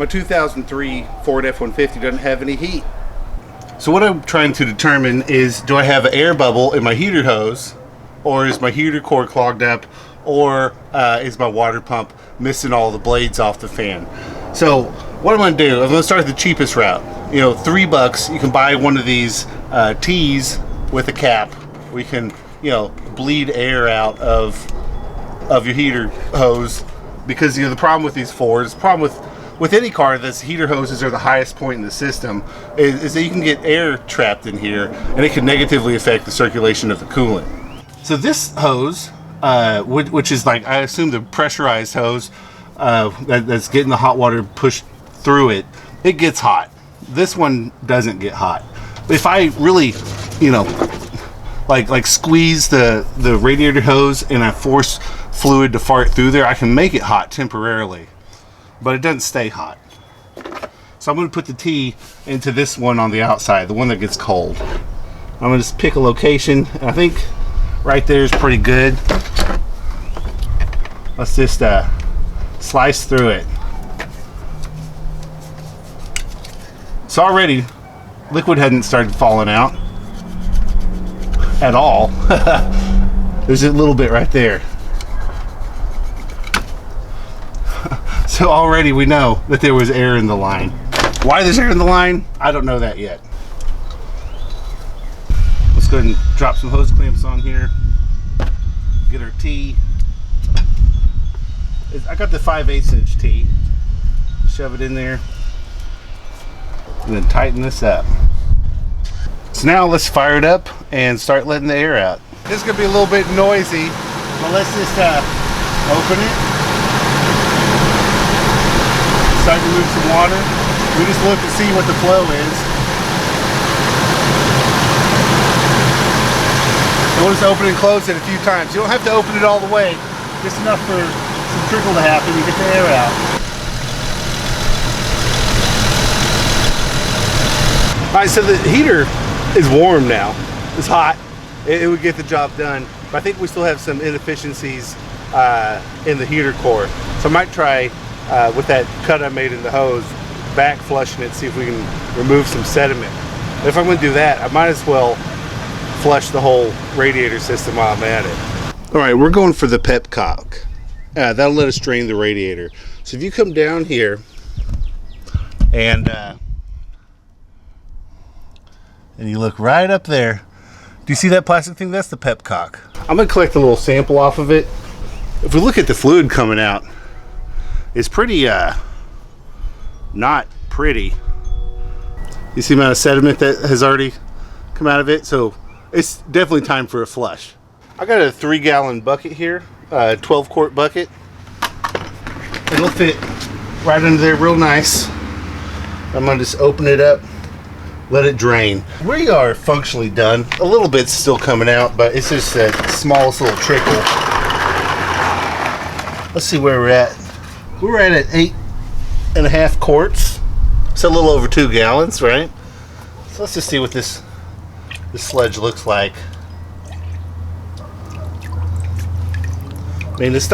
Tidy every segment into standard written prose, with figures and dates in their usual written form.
my 2003 Ford F-150 doesn't have any heat. So what I'm trying to determine is, do I have an air bubble in my heater hose, or is my heater core clogged up, or is my water pump missing all the blades off the fan? So what I'm going to do, I'm going to start the cheapest route. You know, $3, you can buy one of these tees with a cap. We can, you know, bleed air out of your heater hose, because, you know, the problem with these Fords, the problem with any car that's heater hoses are the highest point in the system, is that you can get air trapped in here, and it can negatively affect the circulation of the coolant. So this hose, which is like, I assume, the pressurized hose that's getting the hot water pushed through it, it gets hot. This one doesn't get hot. If I really, you know, like squeeze the radiator hose and I force fluid to fart through there, I can make it hot temporarily, but it doesn't stay hot. So I'm going to put the T into this one on the outside, the one that gets cold. I'm going to just pick a location. I think right there is pretty good. Let's just slice through it. So already liquid hadn't started falling out at all. There's a little bit right there. So already we know that there was air in the line. Why there's air in the line, I don't know that yet. Let's go ahead and drop some hose clamps on here. Get our T. I got the 5/8 inch T. Shove it in there. And then tighten this up. So now let's fire it up and start letting the air out. This is going to be a little bit noisy, but let's just open it. Start to move some water. We just look to see what the flow is. So we'll just open and close it a few times. You don't have to open it all the way, just enough for some trickle to happen and get the air out. Alright, so the heater is warm now. It's hot. It would get the job done. But I think we still have some inefficiencies in the heater core. So I might try with that cut I made in the hose, back flushing it, see if we can remove some sediment. But if I'm going to do that, I might as well flush the whole radiator system while I'm at it. Alright, we're going for the pepcock. That'll let us drain the radiator. So if you come down here and you look right up there, do you see that plastic thing? That's the pepcock. I'm going to collect a little sample off of it. If we look at the fluid coming out, it's pretty not pretty. You see the amount of sediment that has already come out of it? So it's definitely time for a flush. I got a 3-gallon bucket here, 12-quart bucket. It'll fit right under there real nice. I'm gonna just open it up, let it drain. We are functionally done. A little bit's still coming out, but it's just the smallest little trickle. Let's see where we're at. We're at 8.5 quarts. It's a little over 2 gallons, right? So let's just see what this sludge looks like. I mean, it's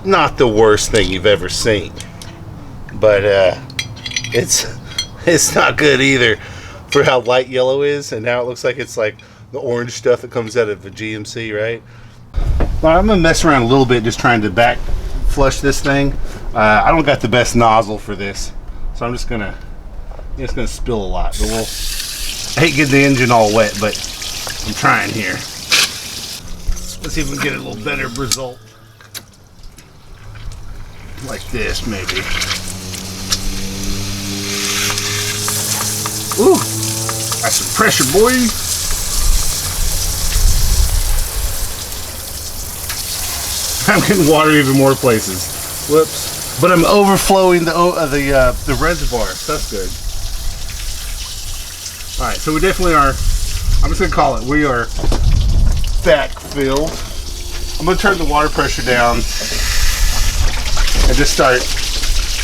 not the worst thing you've ever seen, but it's not good either for how light yellow is, and now it looks like it's like the orange stuff that comes out of a GMC, right? Well, I'm gonna mess around a little bit just trying to back flush this thing. I don't got the best nozzle for this, so I'm just gonna spill a lot. But I hate getting the engine all wet, but I'm trying here. Let's see if we can get a little better result. Like this, maybe. Ooh, that's some pressure, boy. I'm getting water even more places. Whoops. But I'm overflowing the reservoir. So that's good. All right, so we definitely are, I'm just gonna call it, we are backfilled. I'm gonna turn the water pressure down and just start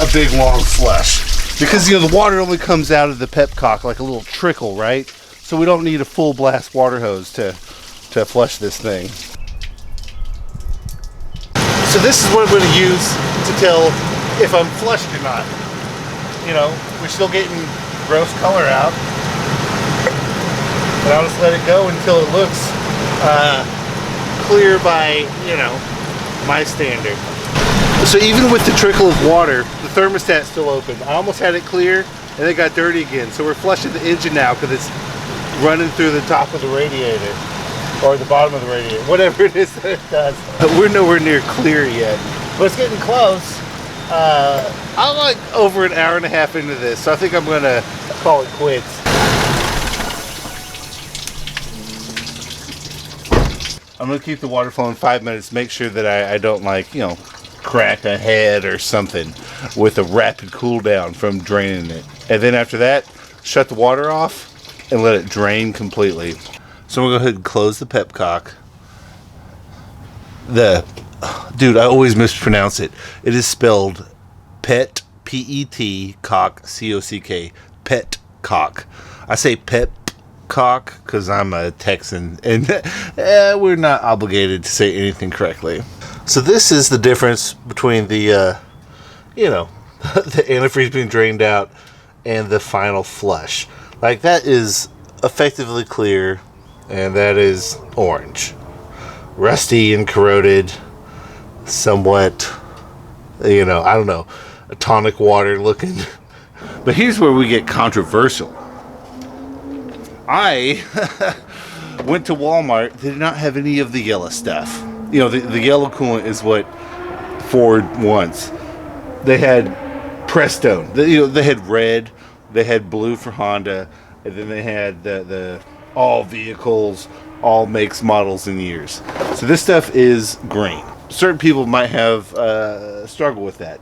a big long flush. Because, you know, the water only comes out of the pepcock like a little trickle, right? So we don't need a full blast water hose to flush this thing. So this is what I'm going to use to tell if I'm flushed or not. You know, we're still getting gross color out. But I'll just let it go until it looks clear by, you know, my standard. So even with the trickle of water, the thermostat's still open. I almost had it clear and it got dirty again. So we're flushing the engine now because it's running through the top of the radiator or the bottom of the radiator, whatever it is that it does. But we're nowhere near clear yet, but it's getting close. I'm like over an hour and a half into this, so I think I'm gonna call it quits. I'm gonna keep the water flowing 5 minutes, make sure that I don't, like, you know, crack a head or something with a rapid cool down from draining it. And then after that, shut the water off and let it drain completely. So we'll go ahead and close the pep cock. Dude, I always mispronounce it. It is spelled pet, P-E-T, cock, C-O-C-K, pet cock. I say pep cock because I'm a Texan and we're not obligated to say anything correctly. So this is the difference between the, you know, the antifreeze being drained out and the final flush. Like, that is effectively clear and that is orange. Rusty and corroded, somewhat, you know, I don't know, a tonic water looking. But here's where we get controversial. I went to Walmart. They did not have any of the yellow stuff. You know, the yellow coolant is what Ford wants. They had Prestone. They had red. They had blue for Honda. And then they had the all vehicles, all makes, models, and years. So this stuff is green. Certain people might have struggle with that.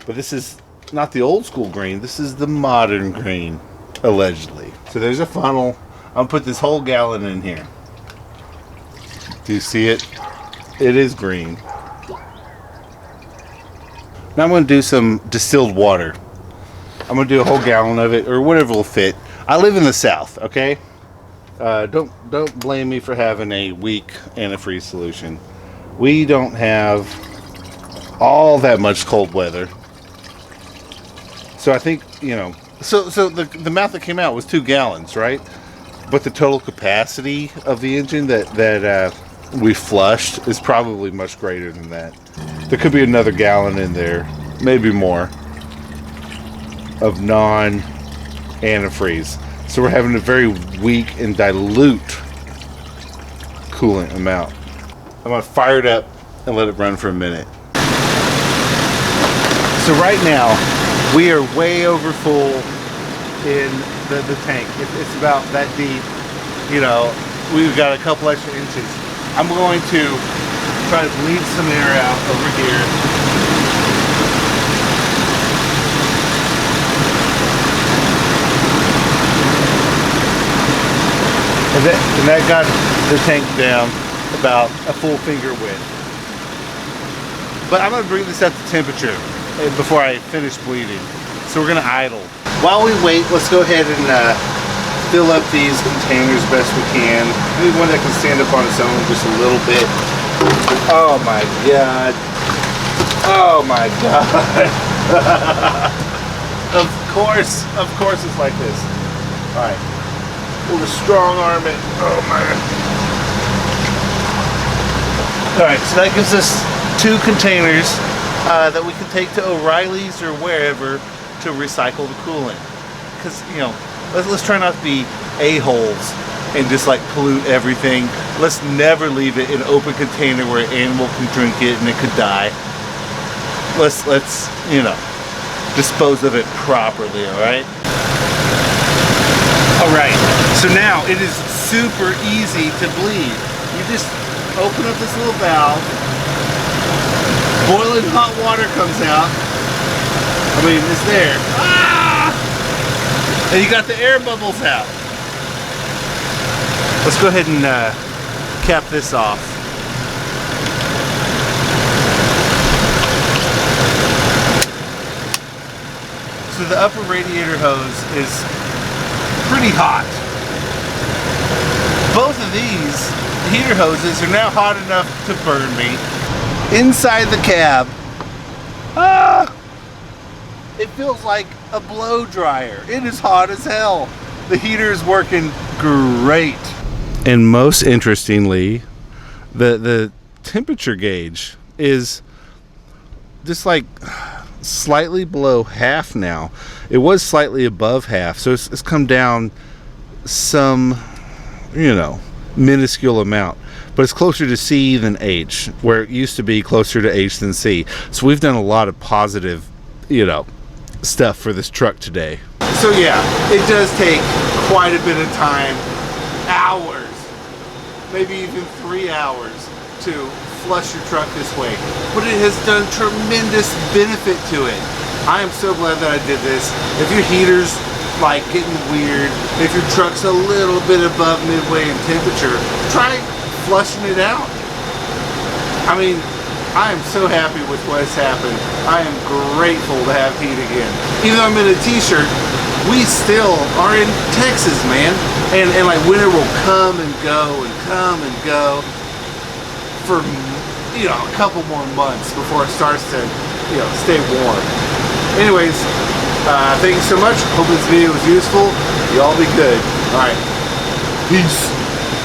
But this is not the old school green. This is the modern green, allegedly. So there's a funnel. I'm going to put this whole gallon in here. Do you see it? It is green. Now I'm going to do some distilled water. I'm going to do a whole gallon of it, or whatever will fit. I live in the South, okay? Don't blame me for having a weak antifreeze solution. We don't have all that much cold weather. So I think, you know, so the amount that came out was 2 gallons, right? But the total capacity of the engine that we flushed is probably much greater than that. There could be another gallon in there, maybe more, of non-antifreeze. So we're having a very weak and dilute coolant amount. I'm going to fire it up and let it run for a minute. So right now, we are way over full in the tank. It's about that deep. You know, we've got a couple extra inches. I'm going to try to bleed some air out over here. And that got the tank down about a full finger width. But I'm going to bring this up to temperature before I finish bleeding. So we're going to idle. While we wait, let's go ahead and fill up these containers best we can. Maybe one that can stand up on its own just a little bit. Oh my God. Oh my God. Of course it's like this. All right. We'll just strong arm it. Oh man. Alright, so that gives us 2 containers that we can take to O'Reilly's or wherever to recycle the coolant. Because, you know, let's try not to be a-holes and just like pollute everything. Let's never leave it in an open container where an animal can drink it and it could die. Let's you know, dispose of it properly, alright? Alright, so now it is super easy to bleed. You just open up this little valve, boiling hot water comes out. I mean, it's there. Ah! And you got the air bubbles out. Let's go ahead and cap this off. So the upper radiator hose is pretty hot. Both of these heater hoses are now hot enough to burn me. Inside the cab, it feels like a blow dryer. It is hot as hell. The heater is working great. And most interestingly, the temperature gauge is just like slightly below half now. It was slightly above half, so it's come down some, you know, minuscule amount, but it's closer to C than H, where it used to be closer to H than C. So we've done a lot of positive, you know, stuff for this truck today. So yeah, it does take quite a bit of time, hours, maybe even 3 hours to flush your truck this way, but it has done tremendous benefit to it. I am so glad that I did this. If your heater's like getting weird, if your truck's a little bit above midway in temperature, try flushing it out. I mean, I am so happy with what has happened. I am grateful to have heat again. Even though I'm in a t-shirt, we still are in Texas, man. And like winter will come and go and come and go for, you know, a couple more months before it starts to, you know, stay warm. Anyways, thank you so much. Hope this video was useful. You all be good. All right. Peace.